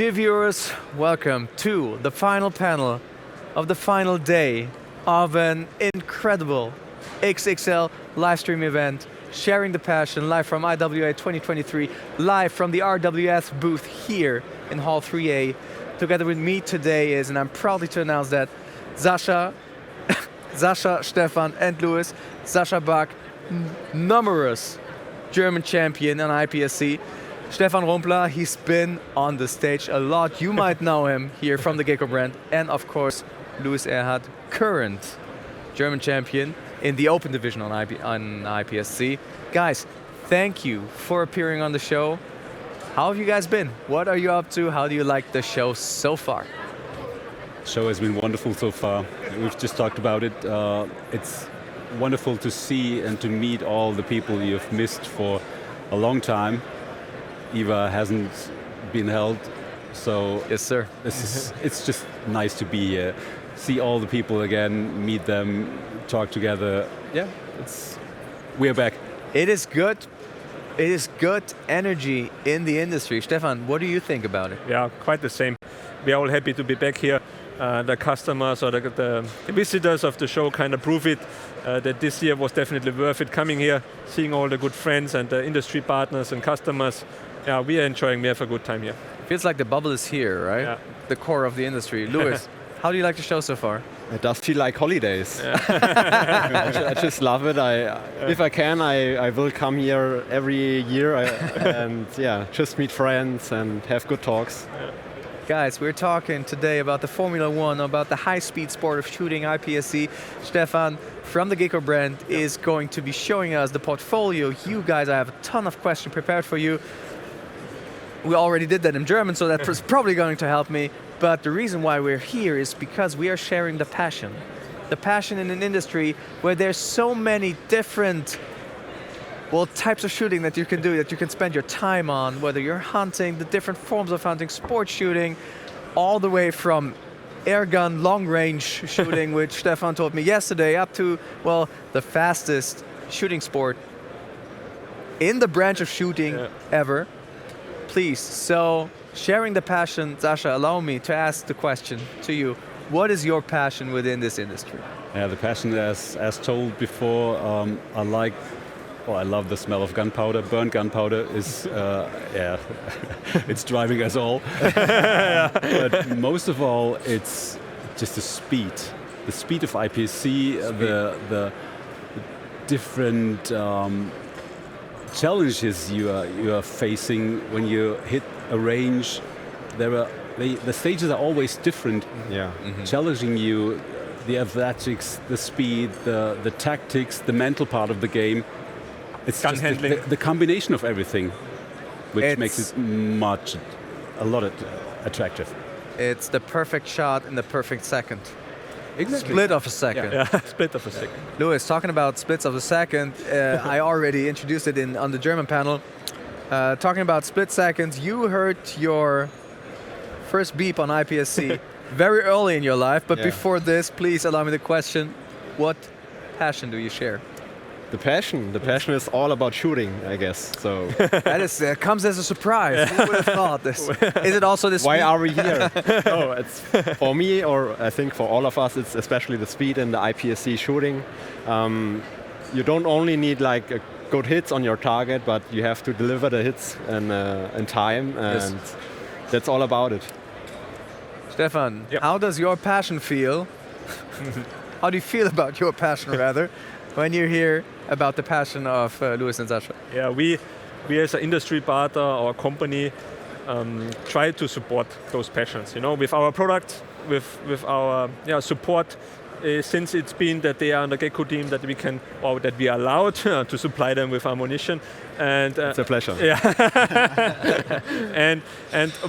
Dear viewers, welcome to the final panel of the final day of an incredible XXL live stream event, sharing the passion, live from IWA 2023, live from the RWS booth here in Hall 3A. Together with me today is, and I'm proud to announce that, Sascha, Stefan and Louis, Sascha Bach, numerous German champion on IPSC. Stefan Rumpler, he's been on the stage a lot. You might know him here from the GECO brand. And of course, Louis Erhard, current German champion in the open division on IPSC. Guys, thank you for appearing on the show. How have you guys been? What are you up to? How do you like the show so far? The show has been wonderful so far. We've just talked about it. It's wonderful to see and to meet all the people you've missed for a long time. IWA hasn't been held, so yes, sir. It's just nice to be here, see all the people again, meet them, talk together. Yeah, we're back. It is good. It is good energy in the industry. Stefan, what do you think about it? Yeah, quite the same. We are all happy to be back here. The customers or the visitors of the show kind of prove it, that this year was definitely worth it coming here, seeing all the good friends and the industry partners and customers. Yeah, we are enjoying, we have a good time here. Feels like the bubble is here, right? Yeah. The core of the industry. Louis, how do you like the show so far? It does feel like holidays. Yeah. I just love it. If I can, I will come here every year and yeah, just meet friends and have good talks. Yeah. Guys, we're talking today about the Formula One, about the high-speed sport of shooting, IPSC. Stefan from the GECO brand is going to be showing us the portfolio. You guys, I have a ton of questions prepared for you. We already did that in German, so that's probably going to help me. But the reason why we're here is because we are sharing the passion. The passion in an industry where there's so many different types of shooting that you can do, that you can spend your time on, whether you're hunting, the different forms of hunting, sports shooting, all the way from air gun, long range shooting, which Stefan told me yesterday, up to, well, the fastest shooting sport in the branch of shooting ever. Please, so sharing the passion, Sascha, allow me to ask the question to you. What is your passion within this industry? Yeah, the passion, as told before, I love the smell of gunpowder. Burnt gunpowder is, it's driving us all. But most of all, it's just the speed. The speed of IPSC, the different challenges you are facing when you hit a range. The stages are always different, challenging you, the athletics, the speed, the tactics, the mental part of the game. It's gun just handling. The combination of everything, which makes it a lot attractive. It's the perfect shot in the perfect second. Exactly. Split of a second. Yeah, split of a second. Louis, talking about splits of a second, I already introduced it on the German panel. Talking about split seconds, you heard your first beep on IPSC very early in your life, but before this, please allow me the question, what passion do you share? The passion is all about shooting, I guess. So that comes as a surprise. Who would have thought this? Is it also this? Why are we here? No, it's for me, or I think for all of us, it's especially the speed in the IPSC shooting. You don't only need like a good hits on your target, but you have to deliver the hits in time, and that's all about it. Stefan, how does your passion feel? How do you feel about your passion, rather, when you hear about the passion of Louis and Sascha? Yeah, we as an industry partner, our company, try to support those passions. You know, with our product, with our support. Since it's been that they are on the GECO team, that we can, or that we are allowed to supply them with ammunition, and it's a pleasure. Yeah, and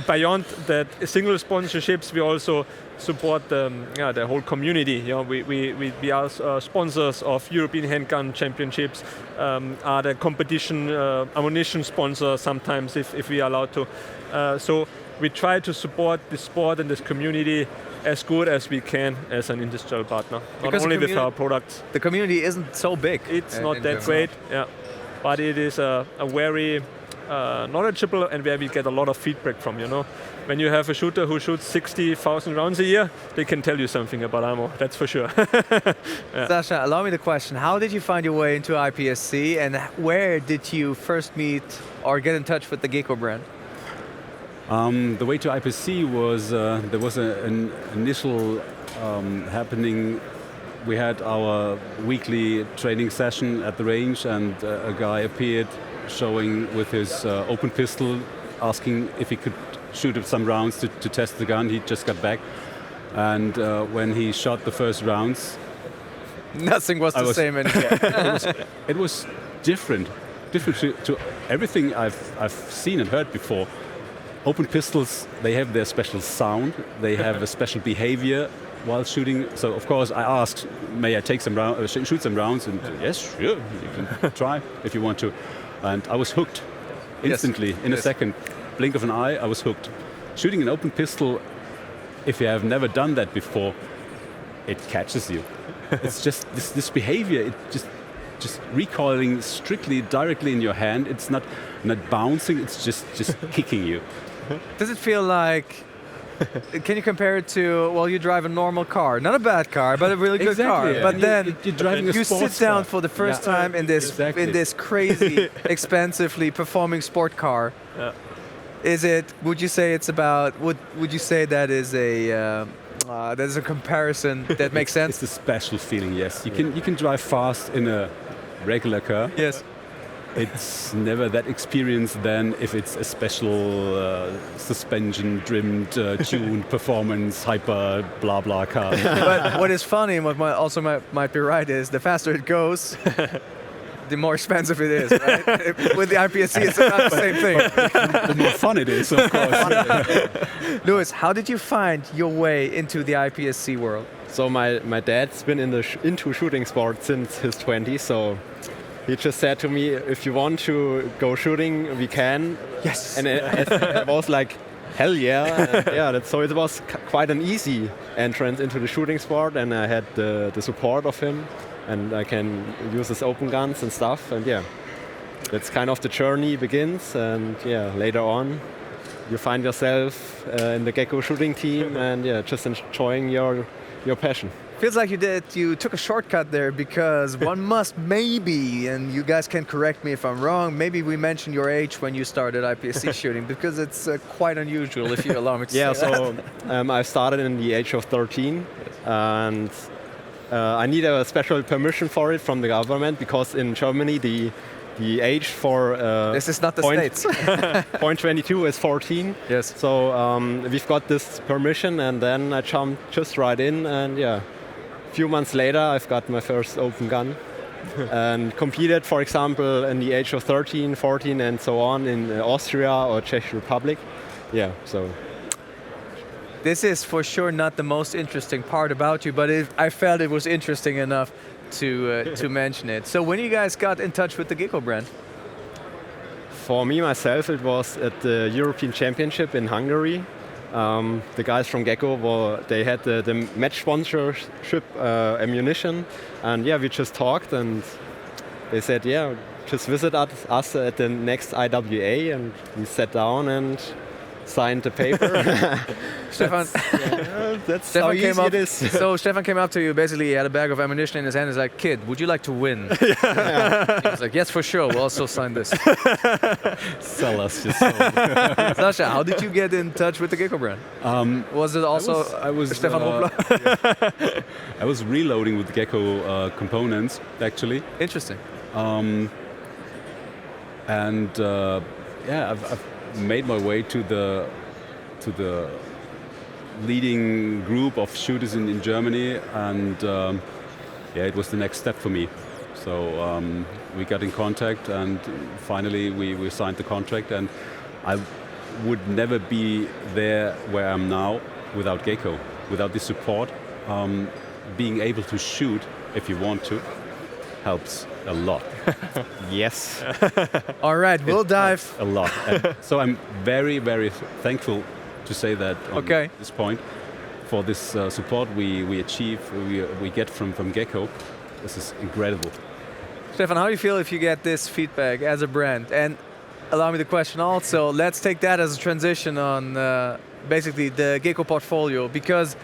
beyond that, single sponsorships, we also support the whole community. You know, we are sponsors of European Handgun Championships, are the competition ammunition sponsor sometimes if we are allowed to. So we try to support the sport and this community as good as we can as an industrial partner, not only with our products. The community isn't so big. It's not that great, but it is a very knowledgeable and where we get a lot of feedback from. When you have a shooter who shoots 60,000 rounds a year, they can tell you something about ammo. That's for sure. Sasha, allow me the question: how did you find your way into IPSC, and where did you first meet or get in touch with the GECO brand? The way to IPSC was there was an initial happening. We had our weekly training session at the range, and a guy appeared showing with his open pistol, asking if he could shoot some rounds to test the gun. He just got back, and when he shot the first rounds, Nothing was the same anymore. it was different to everything I've seen and heard before. Open pistols, they have their special sound, they have a special behavior while shooting. So of course I asked, may I take some shoot some rounds? And yes, sure, you can try if you want to. And I was hooked instantly, in a second, blink of an eye, I was hooked. Shooting an open pistol, if you have never done that before, it catches you. It's just this behavior, it just recoiling strictly directly in your hand. It's not bouncing, it's just kicking you. Does it feel like, can you compare it to, well, you drive a normal car, not a bad car, but a really good car, yeah. but then you're driving a you sports sit down car. for the first time in this crazy, expensively performing sport car. Yeah. Would you say it's about, would you say that is a comparison that makes sense? It's a special feeling, yes. You can drive fast in a regular car. Yes. It's never that experience than if it's a special suspension-trimmed, tuned, performance, hyper, blah blah car. But what is funny and what might be right is the faster it goes, the more expensive it is, right? With the IPSC, it's not the same thing. The more fun it is, of course. Louis, how did you find your way into the IPSC world? So my dad's been into shooting sport since his 20s, so he just said to me, if you want to go shooting, we can. Yes. And it was like, hell yeah. And so it was quite an easy entrance into the shooting sport, and I had the support of him, and I can use his open guns and stuff, and that's kind of the journey begins, and later on you find yourself in the GECO shooting team, and just enjoying your passion. Feels like you took a shortcut there, because one must maybe, and you guys can correct me if I'm wrong, maybe we mentioned your age when you started IPSC shooting, because it's quite unusual, if you allow me to say so I started in the age of 13, and I need a special permission for it from the government, because in Germany the age for this is not the States. point 22 is 14. Yes. So we've got this permission, and then I jumped just right in, and a few months later I've got my first open gun and competed, for example, in the age of 13, 14 and so on in Austria or Czech Republic. So this is for sure not the most interesting part about you, but I felt it was interesting enough to mention it. So when you guys got in touch with the GECO brand? For me, myself, it was at the European Championship in Hungary. The guys from GECO, they had the match sponsorship ammunition, and we just talked, and they said, just visit us at the next IWA, and we sat down and signed the paper. Stefan, that's how easy it is. So Stefan came up to you, basically he had a bag of ammunition in his hand. He's like, "Kid, would you like to win?" He was like, "Yes, for sure. We'll also sign this." Sell us. Sasha, how did you get in touch with the GECO brand? Was it also I was Stefan Hobler? I was reloading with GECO components, actually. Interesting. I've made my way to the leading group of shooters in Germany, and it was the next step for me. So we got in contact, and finally we signed the contract, and I would never be there where I am now without GECO, without the support. Being able to shoot, if you want to, helps a lot. Yes. All right, we'll dive a lot. And so I'm very, very thankful to say that at this point for this support we achieve, we get from GECO. This is incredible. Stefan, how do you feel if you get this feedback as a brand? And allow me the question also. Let's take that as a transition on basically the GECO portfolio, because,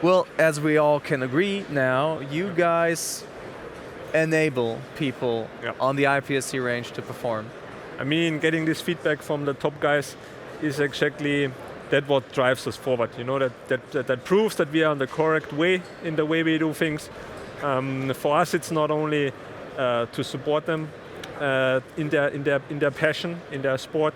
well, as we all can agree now, you guys enable people on the IPSC range to perform. I mean, getting this feedback from the top guys is exactly that what drives us forward. You know, that proves that we are on the correct way in the way we do things. For us, it's not only to support them in their passion, in their sport.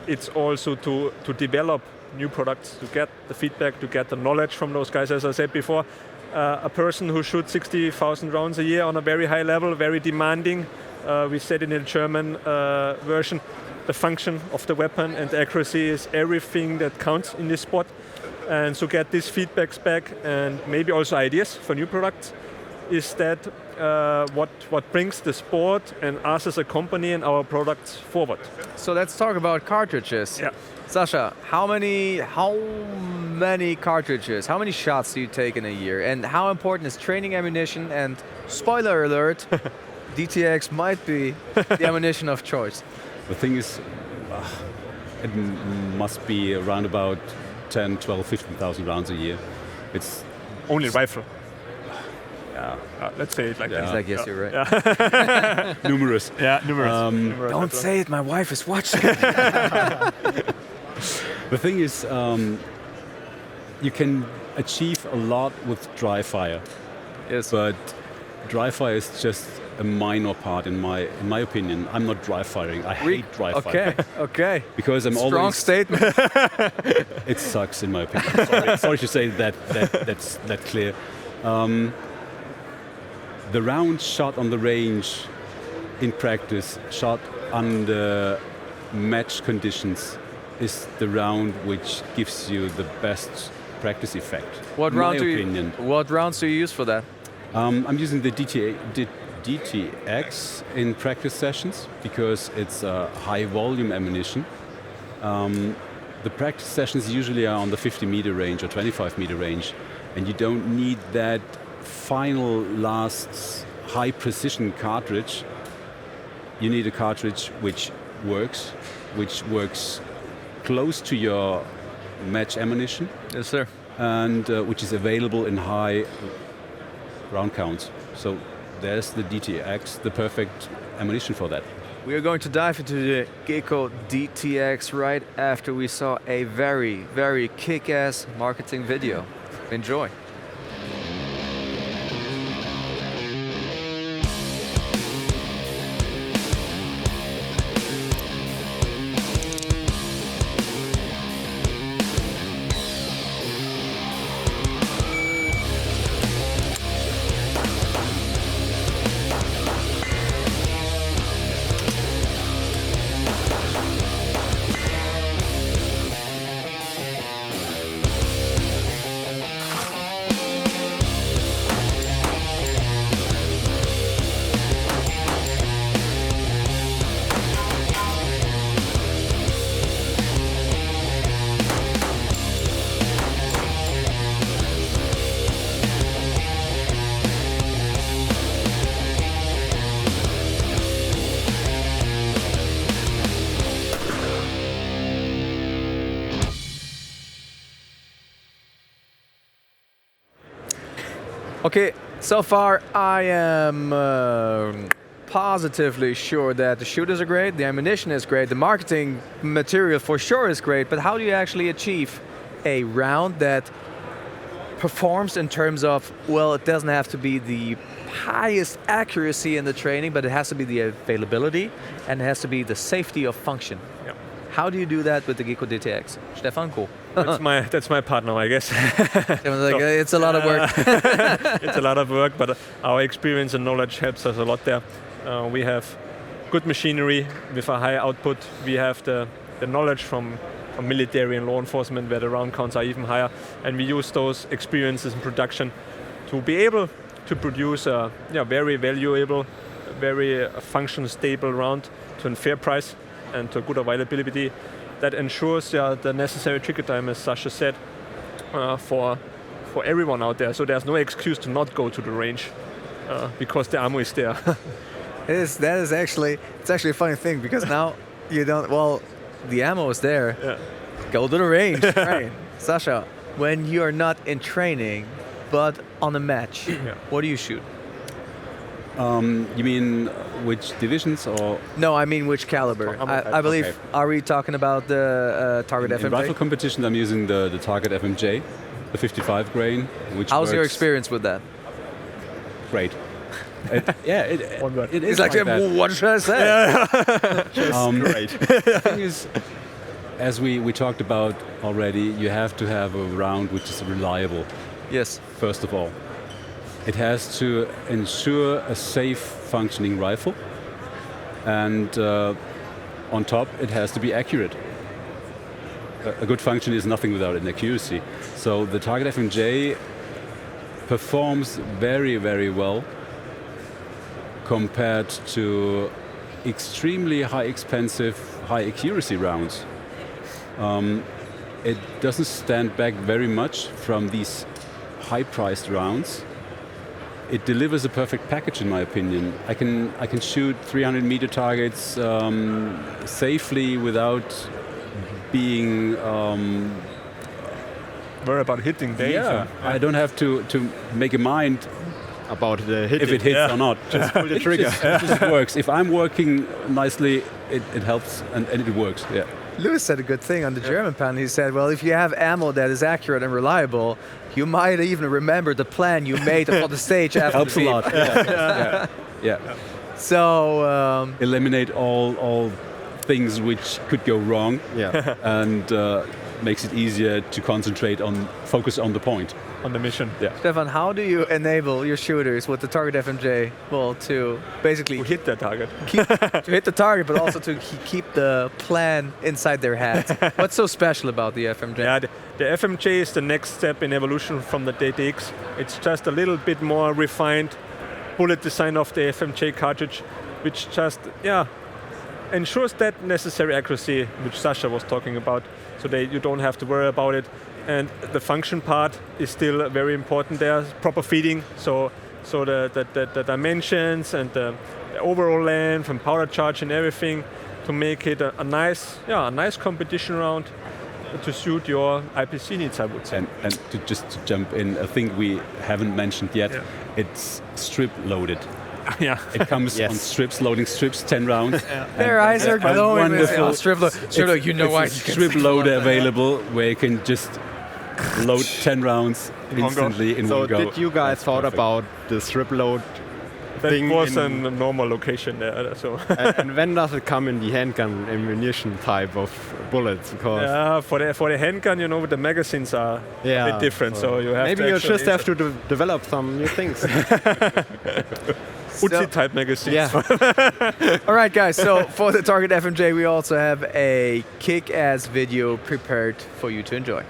It's also to develop new products, to get the feedback, to get the knowledge from those guys. As I said before, a person who shoots 60,000 rounds a year on a very high level, very demanding. We said in the German version, the function of the weapon and the accuracy is everything that counts in this sport. And so get these feedbacks back and maybe also ideas for new products. Is that what brings the sport and us as a company and our products forward? So let's talk about cartridges. Yeah. Sasha, how many cartridges, how many shots do you take in a year? And how important is training ammunition? And spoiler alert, DTX might be the ammunition of choice. The thing is, it must be around about 10, 12, 15,000 rounds a year. It's only rifle. Let's say it like that. He's like, yes, you're right. Numerous. Yeah, numerous. Don't say it, my wife is watching. The thing is, you can achieve a lot with dry fire. Yes. But dry fire is just a minor part in my opinion. I'm not dry firing. I hate dry fire. Okay. Because I'm Strong always... statement. It sucks in my opinion. Sorry to say that's clear. The round shot on the range in practice, shot under match conditions, is the round which gives you the best practice effect. What rounds do you use for that? I'm using the DTX in practice sessions because it's a high volume ammunition. The practice sessions usually are on the 50-meter range or 25-meter range, and you don't need that final last high precision cartridge. You need a cartridge which works close to your match ammunition. Yes, sir. And which is available in high round counts. So there's the DTX, the perfect ammunition for that. We are going to dive into the GECO DTX right after we saw a very, very kick-ass marketing video. Enjoy. Okay, so far I am positively sure that the shooters are great, the ammunition is great, the marketing material for sure is great, but how do you actually achieve a round that performs in terms of, well, it doesn't have to be the highest accuracy in the training, but it has to be the availability and it has to be the safety of function. Yeah. How do you do that with the GECO DTX? Stefan, cool. That's my partner, I guess. It's a lot of work. It's a lot of work, but our experience and knowledge helps us a lot there. We have good machinery with a high output. We have the knowledge from military and law enforcement where the round counts are even higher, and we use those experiences in production to be able to produce a very valuable, very function stable round to a fair price and to a good availability that ensures the necessary trigger time, as Sasha said, for everyone out there. So there's no excuse to not go to the range because the ammo is there. It's actually a funny thing because now You don't. Well, the ammo is there. Yeah. Go to the range. Train. Sasha, when you are not in training, but on a match, what do you shoot? You mean which divisions or? No, I mean which caliber. I believe. Okay. Are we talking about the Target In FMJ? rifle competition, I'm using the Target FMJ, the 55 grain, which How's your works experience with that? great. It is It's like, that. what should I say? Great. The thing is, as we talked about already, you have to have a round which is reliable, Yes. first of all. It has to ensure a safe functioning rifle, and on top it has to be accurate. A good function is nothing without an accuracy. So the Target FMJ performs very, very well compared to extremely high expensive, high accuracy rounds. It doesn't stand back very much from these high priced rounds. It delivers a perfect package in my opinion. I can shoot 300 meter targets safely without being Worry about hitting danger. I don't have to make a mind About the hit. if it hits or not. Just pull the trigger. It just works. If I'm working nicely, it helps and it works. Yeah. Lewis said a good thing on the German panel. He said, well, if you have ammo that is accurate and reliable, you might even remember the plan you made for the stage after Helps the a beat. lot. Yeah. So, Eliminate all things which could go wrong, Yeah. and makes it easier to focus on the point. On the mission. Yeah. Stefan, how do you enable your shooters with the Target FMJ, well, to basically To hit that target. to hit the target, but also to keep the plan inside their heads? What's so special about the FMJ? Yeah, the FMJ is the next step in evolution from the DTX. It's just a little bit more refined bullet design of the FMJ cartridge, which just ensures that necessary accuracy which Sasha was talking about, so that you don't have to worry about it. And the function part is still very important there. Proper feeding, so the dimensions and the overall length and powder charge and everything to make it a nice competition round to suit your IPSC needs, I would say. And to just jump in, a thing we haven't mentioned yet, it's strip loaded. Yeah. It comes Yes. on strips, loading strips, 10 rounds. Their eyes are glowing. wonderful- Strip load, you know why. It's a strip loader available where you can just load 10 rounds instantly in So one go. did you guys That's thought perfect. about the strip load That thing was a in- normal location there. So and when does it come in the handgun ammunition type of bullets? Because for the handgun, with the magazines are a bit different. So you have maybe to you actually just have to develop some new things. Uzi type magazines. Yeah. All right, guys. So for the Target FMJ, we also have a kick-ass video prepared for you to enjoy.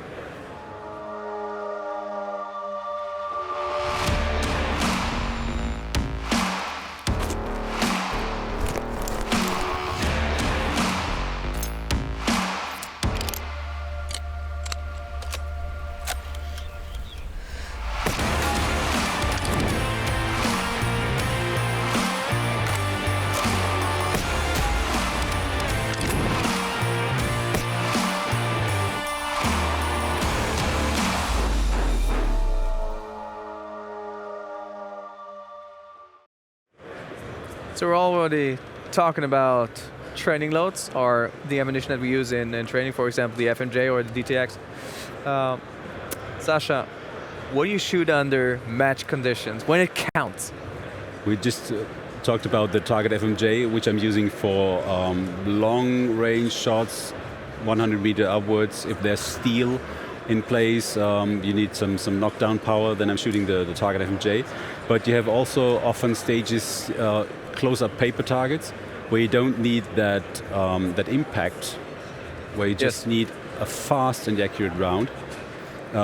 So we're already talking about training loads, or the ammunition that we use in training, for example, the FMJ or the DTX. Sasha, what do you shoot under match conditions, when it counts? We just talked about the Target FMJ, which I'm using for long-range shots, 100 meter upwards. If there's steel in place, you need some knockdown power, then I'm shooting the Target FMJ. But you have also often stages, close-up paper targets, where you don't need that impact, where you just need a fast and accurate round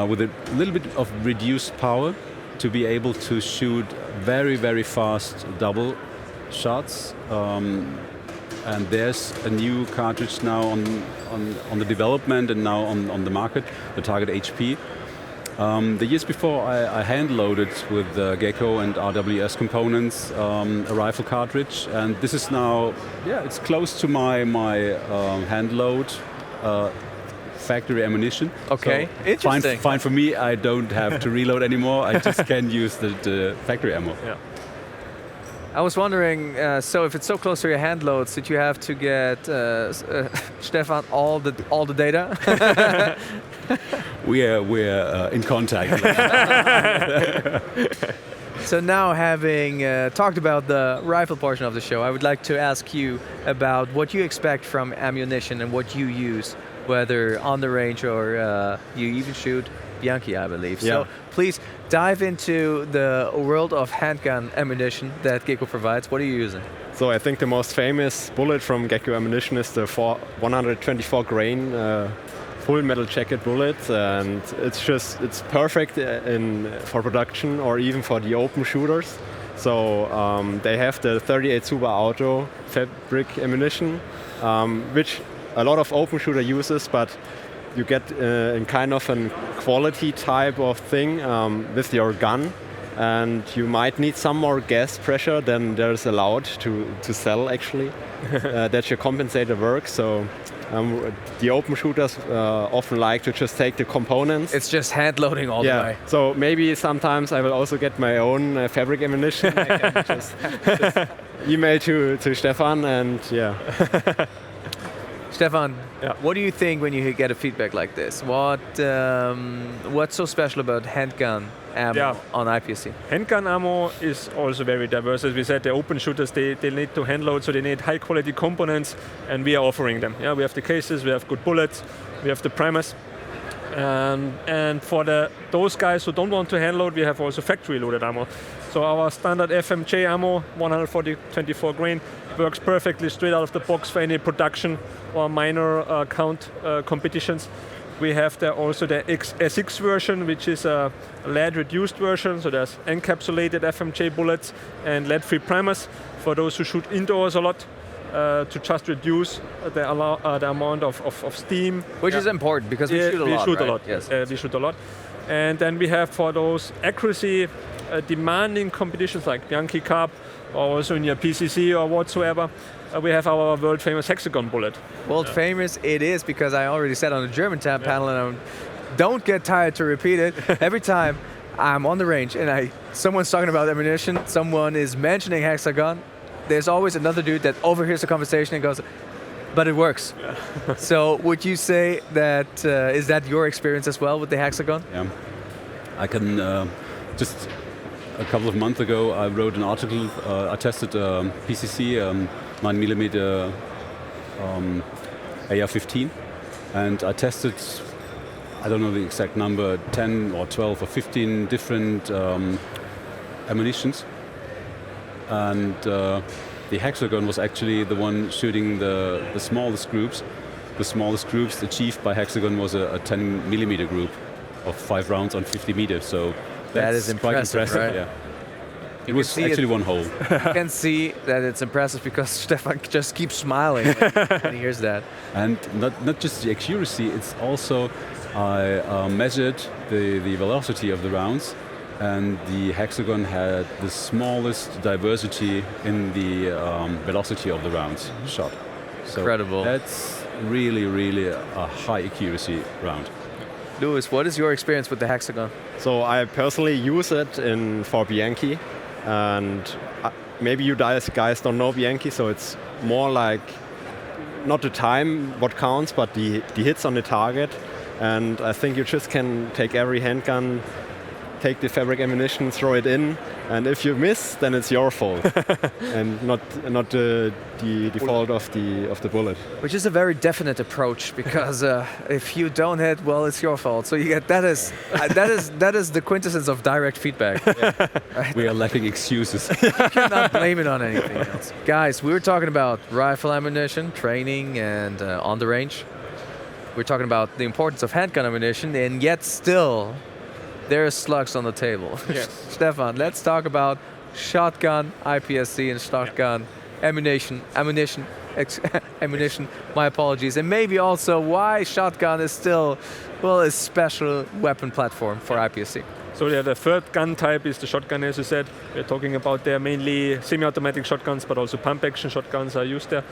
with a little bit of reduced power to be able to shoot very, very fast double shots. And there's a new cartridge now on the development and now on the market, the Target HP, The years before, I hand-loaded with GECO and RWS components a rifle cartridge, and this is now, it's close to my hand-load factory ammunition. Okay, so interesting. Fine for me. I don't have to reload anymore. I just can use the factory ammo. Yeah. I was wondering, so if it's so close to your hand loads, did you have to get Stefan all the data? We're in contact. So now, having talked about the rifle portion of the show, I would like to ask you about what you expect from ammunition and what you use, whether on the range or you even shoot Bianchi, I believe. Yeah. So please dive into the world of handgun ammunition that GECO provides. What are you using? So I think the most famous bullet from GECO ammunition is the 124 grain full metal jacket bullet, and it's perfect for production or even for the open shooters. So they have the 38 Super Auto fabric ammunition, which a lot of open shooter uses, but you get in kind of a quality type of thing with your gun, and you might need some more gas pressure than there's allowed to sell actually. That should compensate the work. So the open shooters often like to just take the components. It's just hand loading all the way. So maybe sometimes I will also get my own fabric ammunition. I can just email to Stefan, and Stefan, Yeah. what do you think when you get a feedback like this? What's so special about handgun ammo on IPSC? Handgun ammo is also very diverse. As we said, the open shooters, they need to hand load, so they need high quality components, and we are offering them. Yeah, we have the cases, we have good bullets, we have the primers. And for those guys who don't want to hand load, we have also factory loaded ammo. So our standard FMJ ammo, 124 grain, works perfectly straight out of the box for any production or minor count competitions. We have also the SX version, which is a lead reduced version. So there's encapsulated FMJ bullets and lead-free primers for those who shoot indoors a lot, to just reduce the amount of steam. Which is important because we shoot a lot. We shoot right? a lot. Yes. We shoot a lot. And then we have for those accuracy demanding competitions like Bianchi Cup, or also in your PCC or whatsoever, we have our world famous HEXAGON bullet. World famous it is, because I already said on the German tab panel, and I don't get tired to repeat it. Every time I'm on the range and someone's talking about ammunition, someone is mentioning HEXAGON, there's always another dude that overhears the conversation and goes, but it works. Yeah. So would you say that, is that your experience as well with the HEXAGON? Yeah, I can just a couple of months ago I wrote an article. I tested PCC 9mm AR-15, and I tested, I don't know the exact number, 10 or 12 or 15 different ammunitions, and the HEXAGON was actually the one shooting the smallest groups. The smallest groups achieved by HEXAGON was a 10mm group of 5 rounds on 50 meters. So that is quite impressive. right? Yeah. It was actually one hole. You can see that it's impressive because Stefan just keeps smiling when he hears that. And not just the accuracy, it's also, I measured the velocity of the rounds, and the HEXAGON had the smallest diversity in the velocity of the rounds shot. So incredible. That's really, really a high accuracy round. Louis, what is your experience with the HEXAGON? So I personally use it for Bianchi, and maybe you guys don't know Bianchi, so it's more like not the time what counts, but the hits on the target. And I think you just can take every handgun, take the fabric ammunition, throw it in, and if you miss, then it's your fault, and not the fault of the bullet. Which is a very definite approach, because if you don't hit, well, it's your fault. So you get that is the quintessence of direct feedback. Yeah. Right? We are lacking excuses. You cannot blame it on anything else. Guys, we were talking about rifle ammunition, training, and on the range. We're talking about the importance of handgun ammunition, and yet still, there are slugs on the table. Yes. Stefan, let's talk about shotgun IPSC and shotgun ammunition, ammunition, my apologies. And maybe also why shotgun is still, well, a special weapon platform for IPSC. So yeah, the third gun type is the shotgun, as you said. We're talking about there mainly semi-automatic shotguns, but also pump-action shotguns are used there.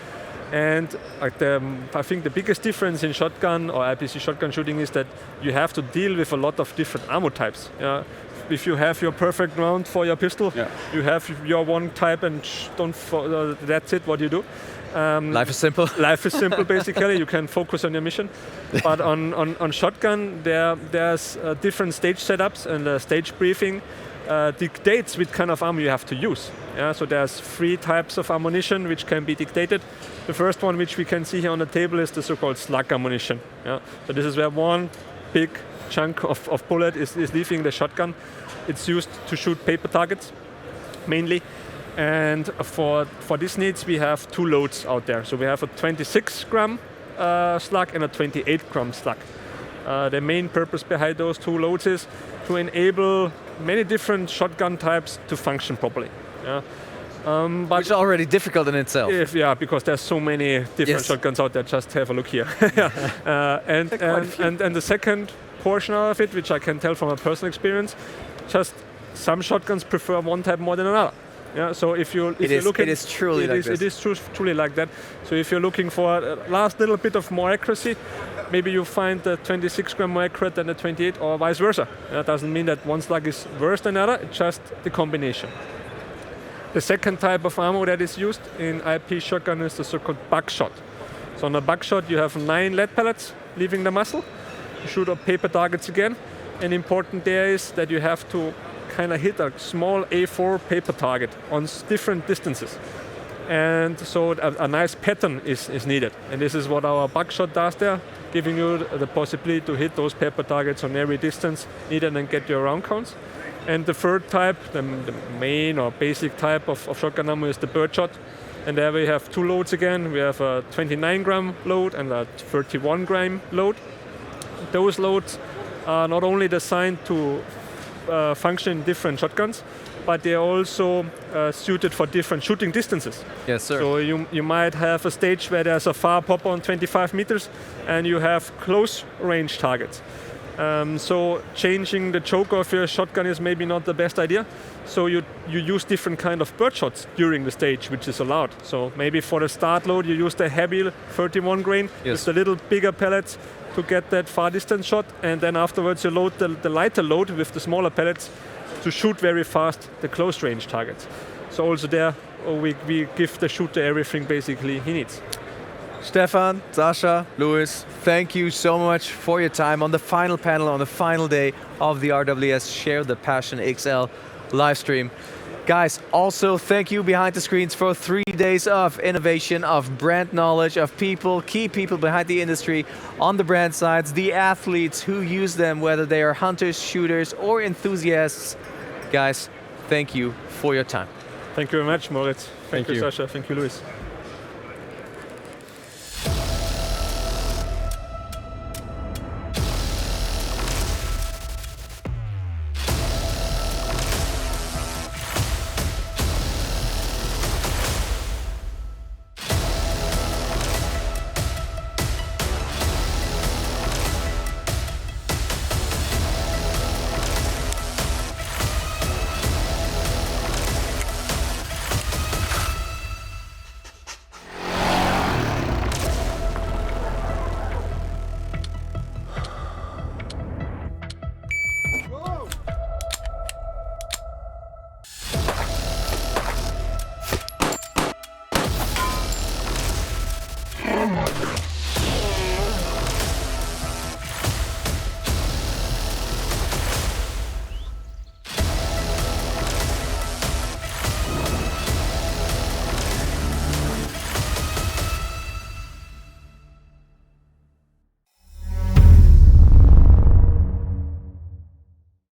And I think the biggest difference in shotgun or IPSC shotgun shooting is that you have to deal with a lot of different ammo types. Yeah? If you have your perfect round for your pistol, you have your one type and that's it, what you do. Life is simple. Life is simple, basically. You can focus on your mission. But on shotgun, there's different stage setups, and the stage briefing dictates which kind of ammo you have to use. Yeah, so there's 3 types of ammunition which can be dictated. The first one, which we can see here on the table, is the so-called slug ammunition. Yeah? So this is where one big chunk of bullet is leaving the shotgun. It's used to shoot paper targets, mainly. And for these needs, we have 2 loads out there. So we have a 26-gram slug and a 28-gram slug. The main purpose behind those 2 loads is to enable many different shotgun types to function properly. Yeah. But which is already difficult in itself. Because there's so many different shotguns out there. Just have a look here. and the second portion of it, which I can tell from a personal experience, just some shotguns prefer one type more than another. Yeah, so if you're looking, it is truly like this. It is truly like that. So if you're looking for a last little bit of more accuracy, maybe you find the 26-gram more accurate than the 28, or vice versa. That doesn't mean that one slug is worse than another. It's just the combination. The second type of ammo that is used in IP shotgun is the so-called buckshot. So on a buckshot, you have 9 lead pellets leaving the muzzle. You shoot up paper targets again. And important there is that you have to kind of hit a small A4 paper target on different distances. And so a nice pattern is needed. And this is what our buckshot does there, giving you the possibility to hit those paper targets on every distance needed and get your round counts. And the third type, the main or basic type of shotgun ammo, is the birdshot. And there we have 2 loads again. We have a 29-gram load and a 31-gram load. Those loads are not only designed to function in different shotguns, but they're also suited for different shooting distances. Yes, sir. So you might have a stage where there's a far popper on 25 meters and you have close range targets. So changing the choke of your shotgun is maybe not the best idea. So you use different kind of bird shots during the stage, which is allowed. So maybe for the start load, you use the heavy 31 grain with the little bigger pellets to get that far distance shot, and then afterwards you load the lighter load with the smaller pellets to shoot very fast the close range targets. So also there we give the shooter everything basically he needs. Stefan, Sasha, Luis, thank you so much for your time on the final panel, on the final day of the RWS Share the Passion XL live stream. Guys, also thank you behind the screens for 3 days of innovation, of brand knowledge, of people, key people behind the industry on the brand sides, the athletes who use them, whether they are hunters, shooters, or enthusiasts. Guys, thank you for your time. Thank you very much, Moritz. Thank you, Sasha. Thank you, Luis.